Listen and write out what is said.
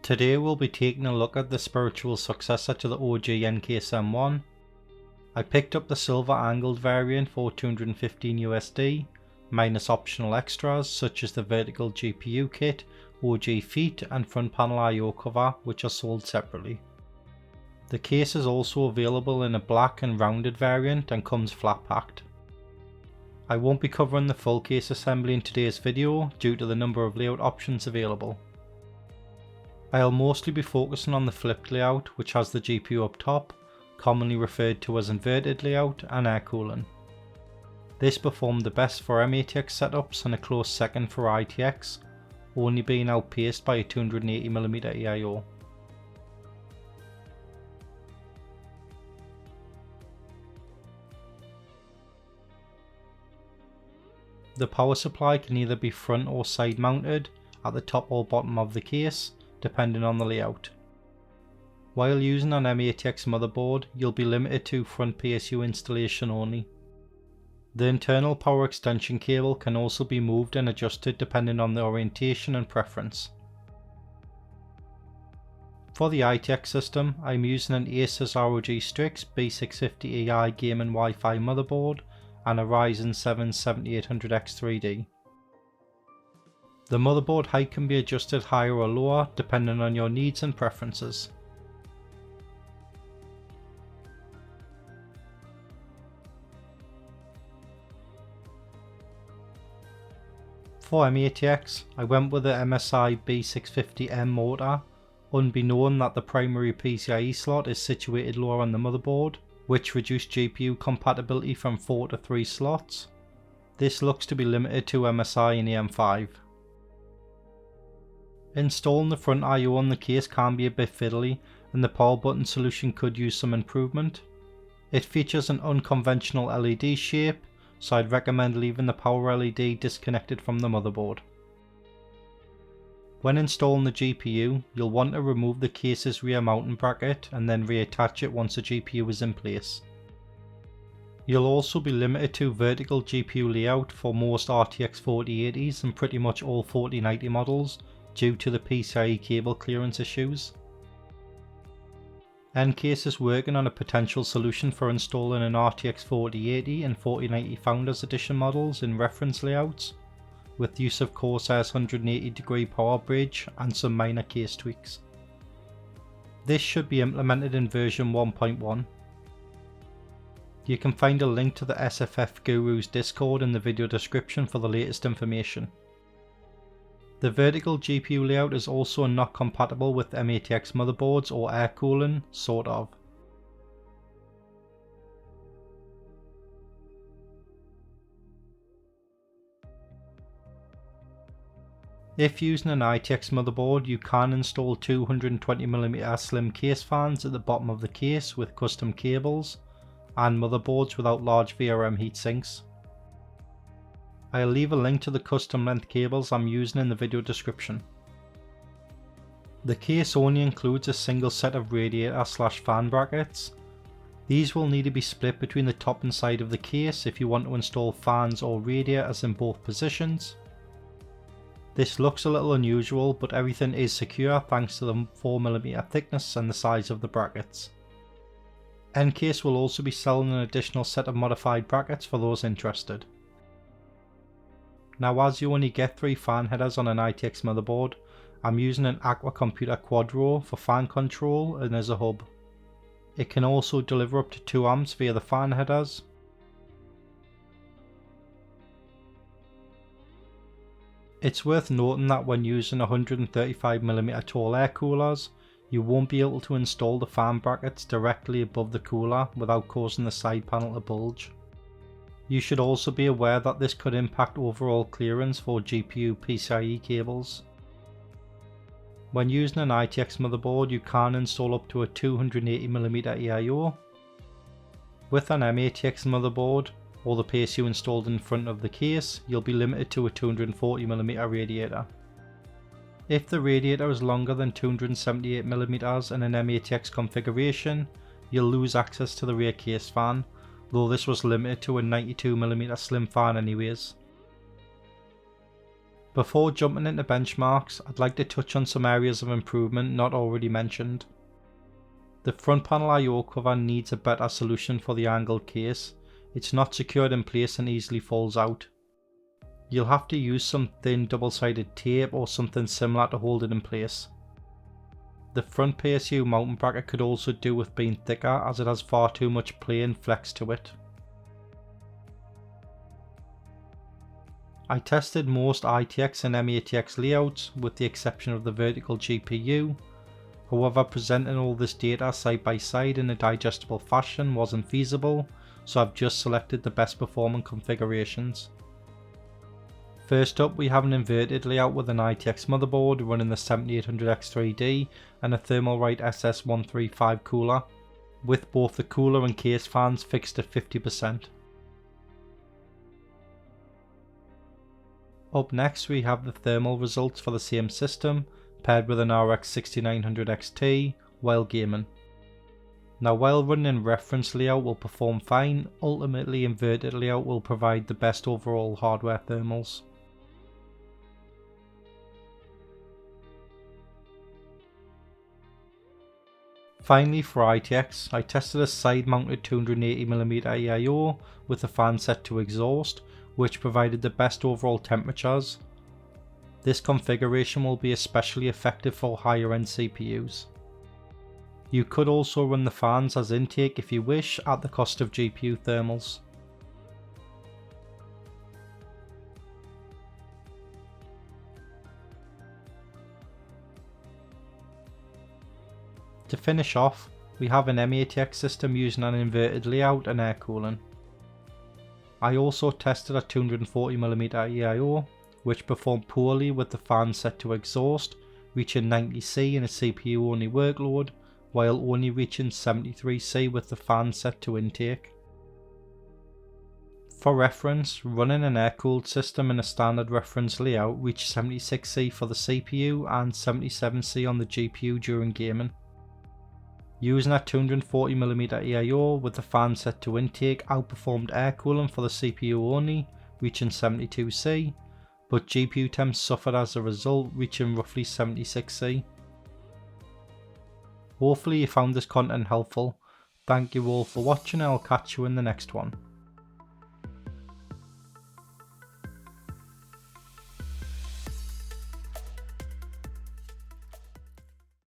Today we'll be taking a look at the spiritual successor to the OG NCASE M1. I picked up the silver angled variant for $215 USD, minus optional extras such as the vertical GPU kit, OG feet and front panel I/O cover, which are sold separately. The case is also available in a black and rounded variant and comes flat packed. I won't be covering the full case assembly in today's video due to the number of layout options available. I'll mostly be focusing on the flipped layout, which has the GPU up top, commonly referred to as inverted layout, and air cooling. This performed the best for mATX setups and a close second for ITX, only being outpaced by a 280mm EIO. The power supply can either be front or side mounted at the top or bottom of the case, depending on the layout. While using an mATX motherboard, you'll be limited to front PSU installation only. The internal power extension cable can also be moved and adjusted depending on the orientation and preference. For the ITX system, I'm using an Asus ROG Strix B650EI gaming Wi-Fi motherboard and a Ryzen 7 7800X3D. The motherboard height can be adjusted higher or lower depending on your needs and preferences. For mATX, I went with the MSI B650M motor, unbeknown that the primary PCIe slot is situated lower on the motherboard, which reduced GPU compatibility from 4 to 3 slots. This looks to be limited to MSI and AM5. Installing the front I/O on the case can be a bit fiddly, and the power button solution could use some improvement. It features an unconventional LED shape, so I'd recommend leaving the power LED disconnected from the motherboard. When installing the GPU, you'll want to remove the case's rear mounting bracket and then reattach it once the GPU is in place. You'll also be limited to vertical GPU layout for most RTX 4080s and pretty much all 4090 models due to the PCIe cable clearance issues. NCASE is working on a potential solution for installing an RTX 4080 and 4090 Founders Edition models in reference layouts, with use of Corsair's 180-degree power bridge and some minor case tweaks. This should be implemented in version 1.1. You can find a link to the SFF Guru's Discord in the video description for the latest information. The vertical GPU layout is also not compatible with mATX motherboards or air cooling, sort of. If using an ITX motherboard, you can install 220mm slim case fans at the bottom of the case with custom cables, and motherboards without large VRM heatsinks. I'll leave a link to the custom length cables I'm using in the video description. The case only includes a single set of radiator/fan brackets. These will need to be split between the top and side of the case if you want to install fans or radiators in both positions. This looks a little unusual, but everything is secure thanks to the 4mm thickness and the size of the brackets. NCASE will also be selling an additional set of modified brackets for those interested. Now, as you only get 3 fan headers on an ITX motherboard, I'm using an Aqua Computer Quadro for fan control and as a hub. It can also deliver up to 2 amps via the fan headers. It's worth noting that when using 135mm tall air coolers, you won't be able to install the fan brackets directly above the cooler without causing the side panel to bulge. You should also be aware that this could impact overall clearance for GPU PCIe cables. When using an ITX motherboard, you can install up to a 280mm EIO. With an mATX motherboard, or the PSU installed in front of the case, you'll be limited to a 240mm radiator. If the radiator is longer than 278mm in an mATX configuration, you'll lose access to the rear case fan, though this was limited to a 92mm slim fan anyways. Before jumping into benchmarks, I'd like to touch on some areas of improvement not already mentioned. The front panel I/O cover needs a better solution for the angled case. It's not secured in place and easily falls out. You'll have to use some thin double-sided tape or something similar to hold it in place. The front PSU mounting bracket could also do with being thicker, as it has far too much play and flex to it. I tested most ITX and mATX layouts with the exception of the vertical GPU. However, presenting all this data side by side in a digestible fashion wasn't feasible, so I've just selected the best performing configurations. First up, we have an inverted layout with an ITX motherboard running the 7800X3D and a Thermalright SS135 cooler, with both the cooler and case fans fixed at 50%. Up next, we have the thermal results for the same system, paired with an RX 6900 XT while gaming. Now, while running in reference layout will perform fine, ultimately inverted layout will provide the best overall hardware thermals. Finally, for ITX, I tested a side mounted 280mm EIO with the fan set to exhaust, which provided the best overall temperatures. This configuration will be especially effective for higher end CPUs. You could also run the fans as intake if you wish, at the cost of GPU thermals. To finish off, we have an mATX system using an inverted layout and air cooling. I also tested a 240mm EIO, which performed poorly with the fan set to exhaust, reaching 90C in a CPU only workload, while only reaching 73C with the fan set to intake. For reference, running an air-cooled system in a standard reference layout reached 76C for the CPU and 77C on the GPU during gaming. Using a 240mm EIO with the fan set to intake outperformed air cooling for the CPU only, reaching 72C, but GPU temps suffered as a result, reaching roughly 76C. Hopefully you found this content helpful. Thank you all for watching and I'll catch you in the next one.